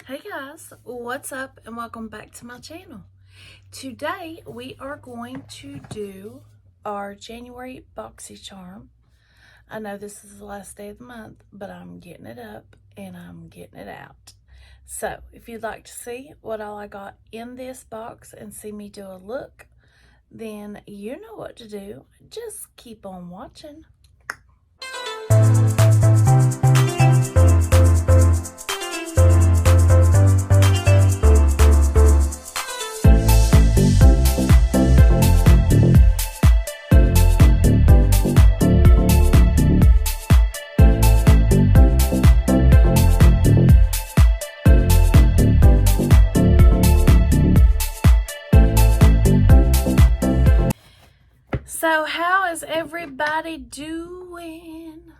Hey guys, what's up and welcome back to my channel. Today we are going to do our January Boxy charm. I know this is the last day of the month, but I'm getting it up and I'm getting it out. So if you'd like to see what all I got in this box and see me do a look, then you know what to do. Just keep on watching. So how is everybody doing?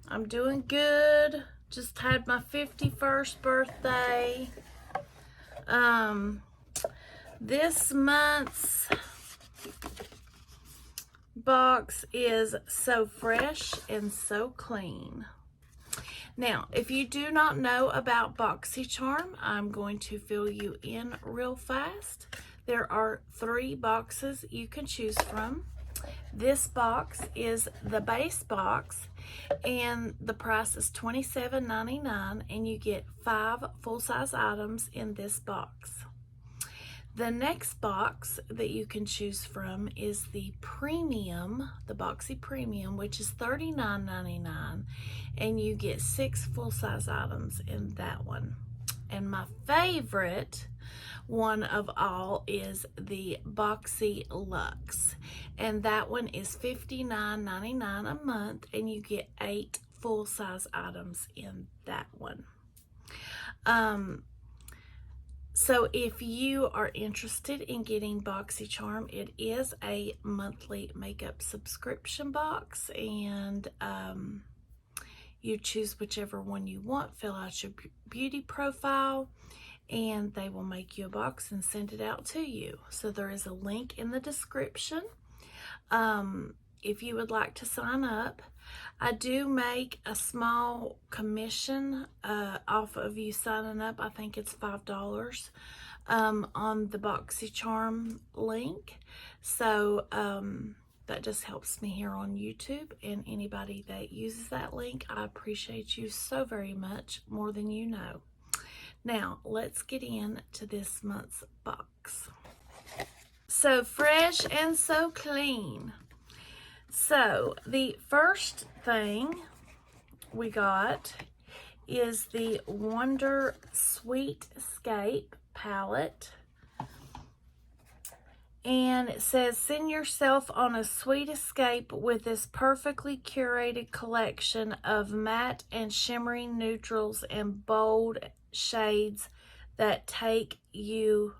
I'm doing good. Just had my 51st birthday. This month's box is so fresh and so clean. Now, if you do not know about BoxyCharm, I'm going to fill you in real fast. There are 3 boxes you can choose from. This box is the base box, and the price is $27.99, and you get 5 full-size items in this box. The next box that you can choose from is the premium, the Boxy Premium, which is $39.99, and you get 6 full-size items in that one. And my favorite one of all is the Boxy Luxe, and that one is $59.99 a month, and you get 8 full-size items in that one. So if you are interested in getting BoxyCharm, it is a monthly makeup subscription box, and you choose whichever one you want, fill out your beauty profile, and they will make you a box and send it out to you. So there is a link in the description if you would like to sign up. I do make a small commission off of you signing up. I think it's $5 on the BoxyCharm link. So that just helps me here on YouTube, and anybody that uses that link, I appreciate you so very much, more than you know. Now, let's get into this month's box. So fresh and so clean. So the first thing we got is the Wonder Sweet Escape palette. And it says, send yourself on a sweet escape with this perfectly curated collection of matte and shimmering neutrals and bold shades that take you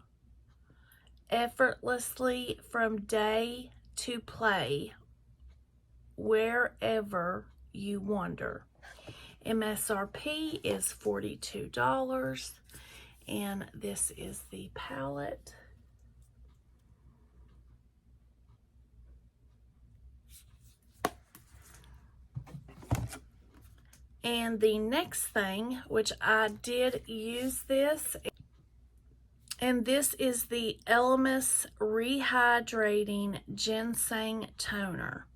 effortlessly from day to play wherever you wander. MSRP is $42, and this is the palette. And the next thing, which I did use this, and this is the Elemis Rehydrating Ginseng Toner.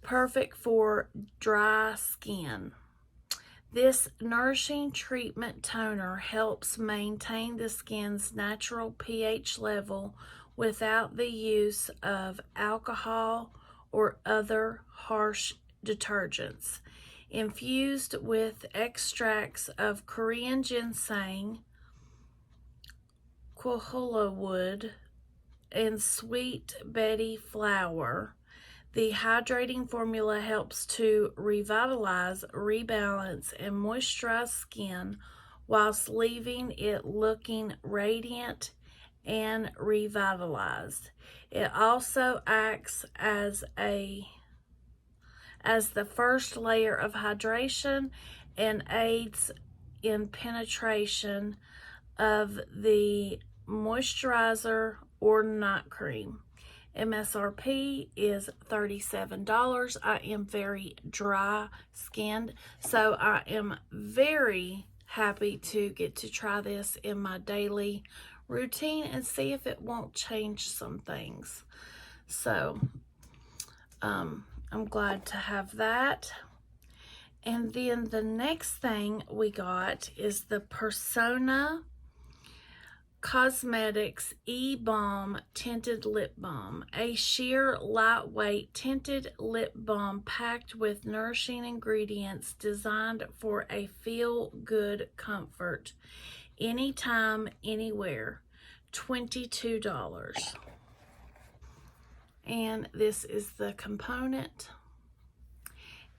Perfect for dry skin. This nourishing treatment toner helps maintain the skin's natural pH level without the use of alcohol or other harsh detergents. Infused with extracts of Korean ginseng, kohala wood, and sweet Betty flower, the hydrating formula helps to revitalize, rebalance, and moisturize skin whilst leaving it looking radiant and revitalized. It also acts as the first layer of hydration and aids in penetration of the moisturizer or night cream. MSRP is $37. I am very dry skinned, so I am very happy to get to try this in my daily routine and see if it won't change some things. So I'm glad to have that. And then the next thing we got is the Persona Cosmetics E-Balm Tinted Lip Balm, a sheer, lightweight tinted lip balm packed with nourishing ingredients designed for a feel-good comfort. Anytime, anywhere. $22. And this is the component.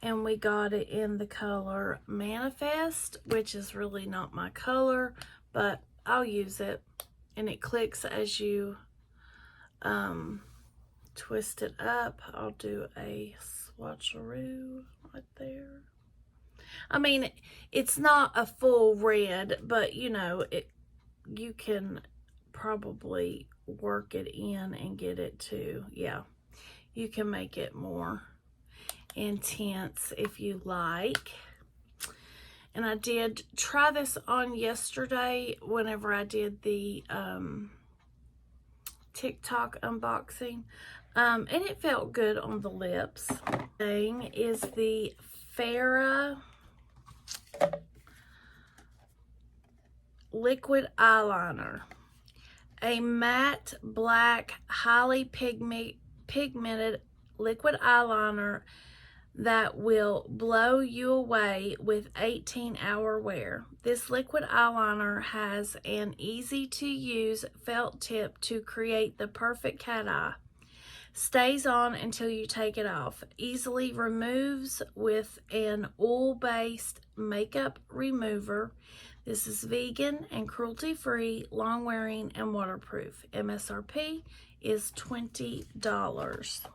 And we got it in the color Manifest, which is really not my color, but I'll use it. And it clicks as you twist it up. I'll do a swatcheroo right there. I mean, it's not a full red, but you know, you can probably work it in and get it to, yeah, you can make it more intense if you like. And I did try this on yesterday whenever I did the TikTok unboxing, and it felt good on the lips. Thing is the Farrah liquid eyeliner, a matte black highly pigmented liquid eyeliner that will blow you away with 18-hour wear. This liquid eyeliner has an easy-to-use felt tip to create the perfect cat eye. Stays on until you take it off. Easily removes with an oil-based makeup remover. This is vegan and cruelty-free, long-wearing, and waterproof. MSRP is $20.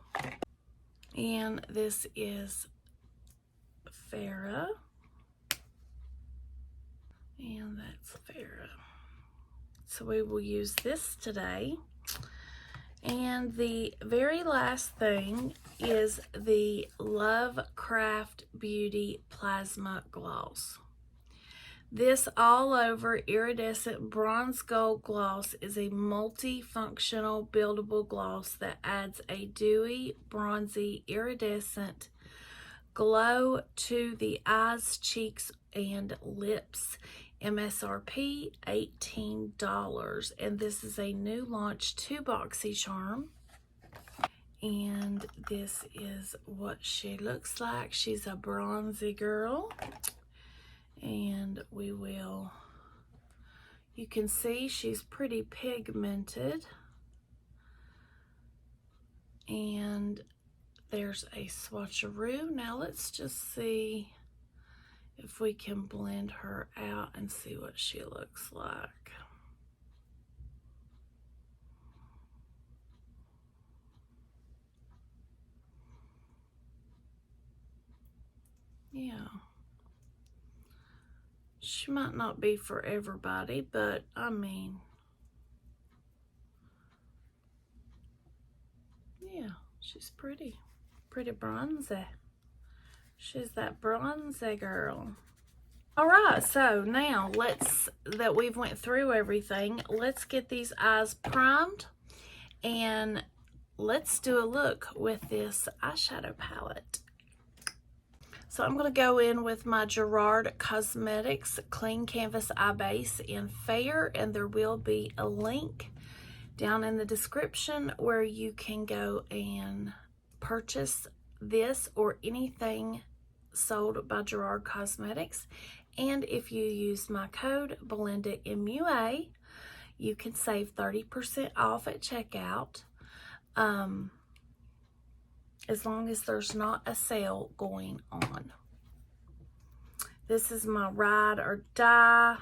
And this is Farrah. And that's Farrah. So we will use this today. And the very last thing is the Lovecraft Beauty Plasma Gloss. This all-over iridescent bronze gold gloss is a multifunctional buildable gloss that adds a dewy, bronzy, iridescent glow to the eyes, cheeks, and lips. MSRP $18. And this is a new launch to Boxy Charm. And this is what she looks like. She's a bronzy girl. And we will, you can see she's pretty pigmented. And there's a swatcheroo. Now let's just see if we can blend her out and see what she looks like. Yeah. She might not be for everybody, but I mean, yeah, she's pretty. Pretty bronzy. She's that bronzy girl. All right, so now that we've went through everything, let's get these eyes primed and let's do a look with this eyeshadow palette. So I'm going to go in with my Gerard Cosmetics Clean Canvas Eye Base in Fair, and there will be a link down in the description where you can go and purchase this or anything sold by Gerard Cosmetics. And if you use my code BelindaMua, you can save 30% off at checkout. As long as there's not a sale going on. This is my Ride or Die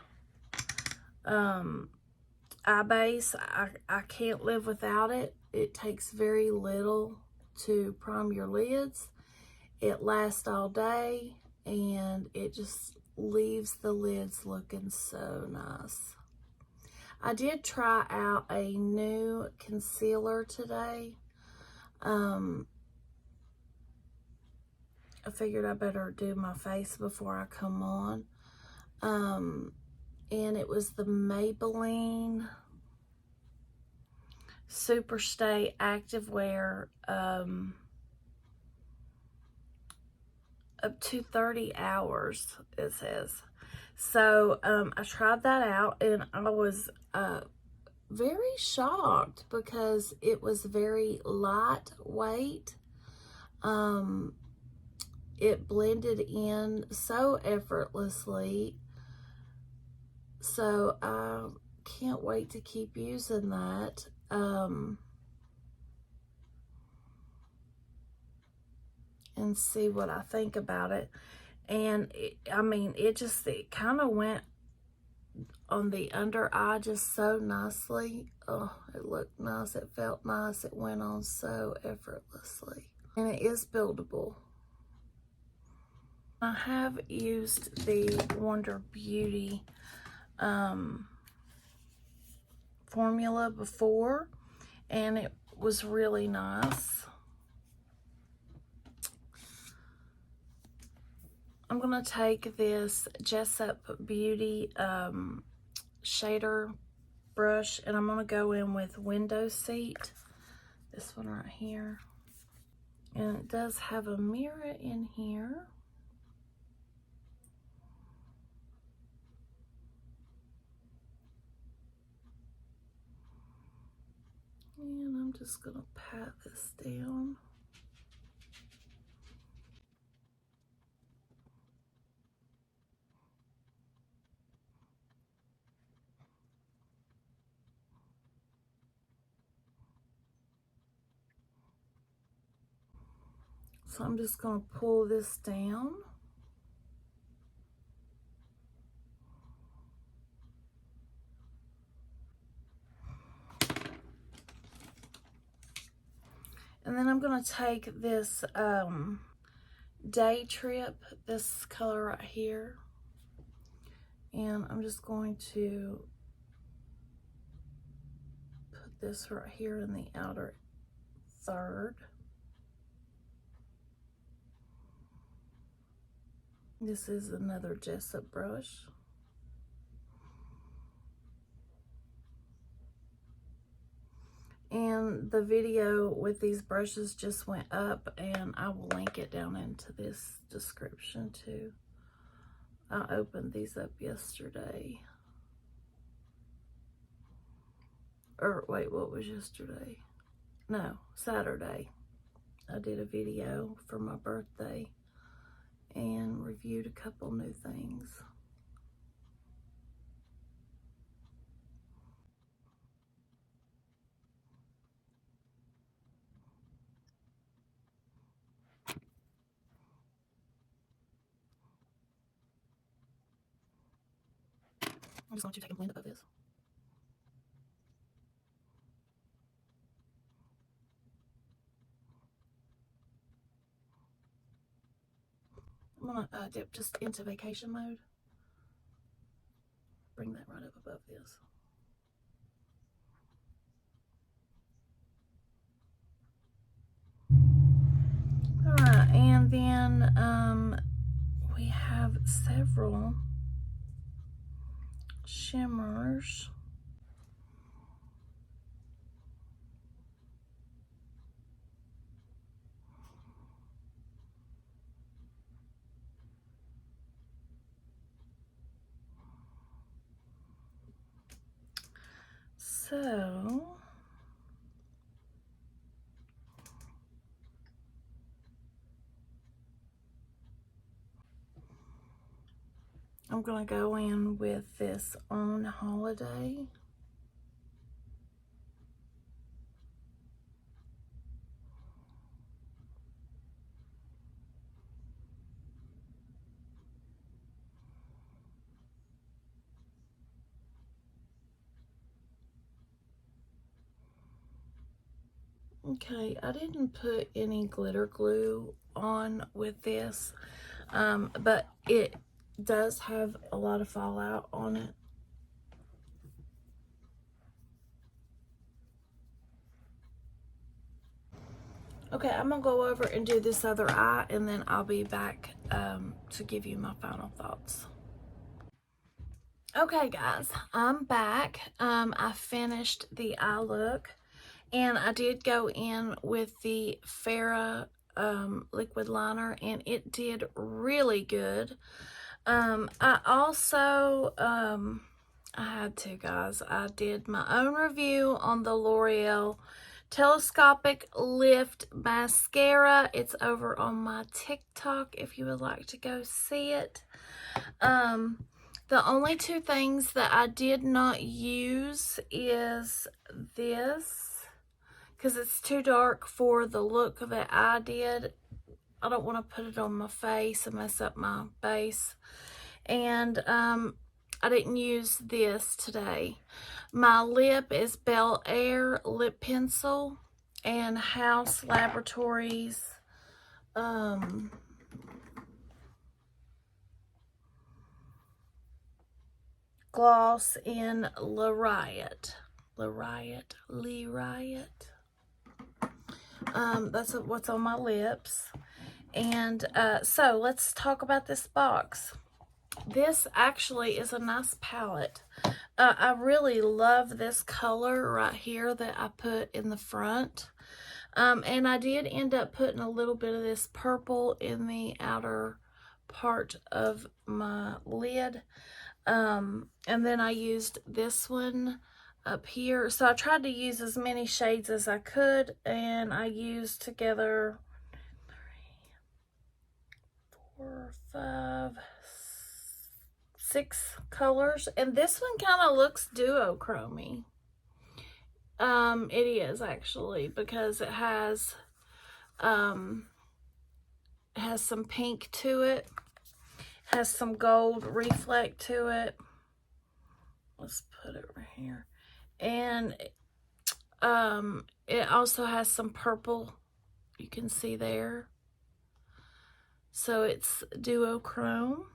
eye base. I can't live without it. It takes very little to prime your lids. It lasts all day and it just leaves the lids looking so nice. I did try out a new concealer today. I figured I better do my face before I come on. And it was the Maybelline Superstay Activewear, up to 30 hours, it says. So I tried that out, and I was very shocked because it was very lightweight. It blended in so effortlessly. So I can't wait to keep using that. And see what I think about it. And I mean, it kind of went on the under eye just so nicely. Oh, it looked nice. It felt nice. It went on so effortlessly. And it is buildable. I have used the Wonder Beauty formula before, and it was really nice. I'm going to take this Jessup Beauty shader brush, and I'm going to go in with Window Seat, this one right here. And it does have a mirror in here. And I'm just going to pat this down. So I'm just going to pull this down. And then I'm going to take this Day Trip, this color right here, and I'm just going to put this right here in the outer third. This is another Jessup brush. And the video with these brushes just went up, and I will link it down into this description too. I opened these up yesterday. Or wait, what was yesterday? No, Saturday. I did a video for my birthday and reviewed a couple new things. I'm just going to take and blend above this. I'm going to dip just into vacation mode. Bring that right up above this. Alright, and then we have several shimmers. So I'm going to go in with this On Holiday. Okay, I didn't put any glitter glue on with this, but it does have a lot of fallout on it. Okay, I'm gonna go over and do this other eye, and then I'll be back to give you my final thoughts. Okay, guys, I'm back. I finished the eye look, and I did go in with the Farrah liquid liner, and it did really good. I also, I had to, guys. I did my own review on the L'Oreal Telescopic Lift Mascara. It's over on my TikTok if you would like to go see it. The only two things that I did not use is this, because it's too dark for the look that I did. I don't want to put it on my face and mess up my base. And I didn't use this today. My lip is Bel Air lip pencil and House Laboratories gloss in Le Riot. That's what's on my lips. And so let's talk about this box. This actually is a nice palette. I really love this color right here that I put in the front. And I did end up putting a little bit of this purple in the outer part of my lid. And then I used this one up here. So I tried to use as many shades as I could, and I used together 4, 5, 6 colors. And this one kind of looks duochrome-y. It is actually, because it has some pink to it. Has some gold reflect to it. Let's put it right here. And it also has some purple, you can see there. So it's duochrome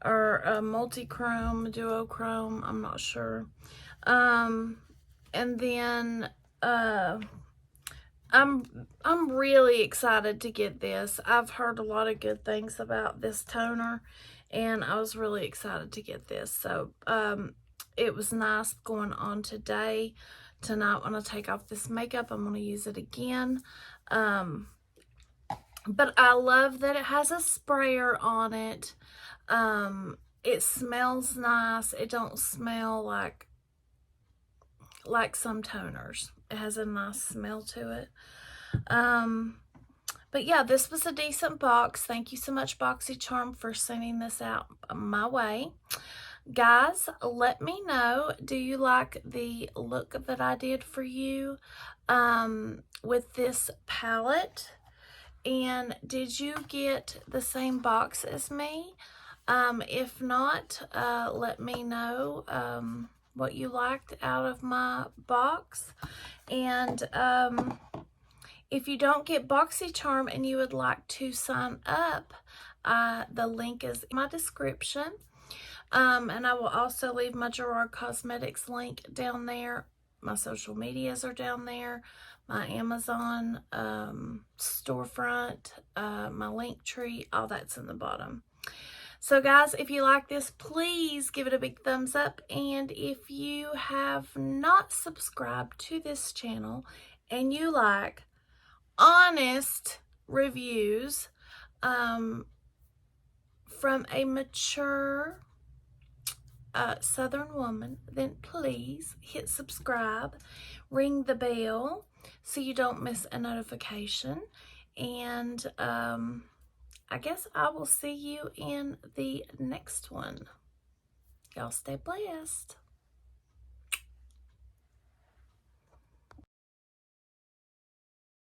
or multi-chrome, duochrome, I'm not sure. And then I'm really excited to get this. I've heard a lot of good things about this toner, and I was really excited to get this. So it was nice going on today. Tonight when I take off this makeup, I'm going to use it again. But I love that it has a sprayer on it. It smells nice. It don't smell like some toners. It has a nice smell to it. But yeah, this was a decent box. Thank you so much, BoxyCharm, for sending this out my way. Guys, let me know, do you like the look that I did for you with this palette? And did you get the same box as me? If not, let me know what you liked out of my box. And if you don't get BoxyCharm and you would like to sign up, the link is in my description. And I will also leave my Gerard Cosmetics link down there. My social medias are down there. My Amazon storefront, my link tree, all that's in the bottom. So guys, if you like this, please give it a big thumbs up. And if you have not subscribed to this channel and you like honest reviews from a mature Southern woman, then please hit subscribe, ring the bell so you don't miss a notification. And I guess I will see you in the next one. Y'all stay blessed.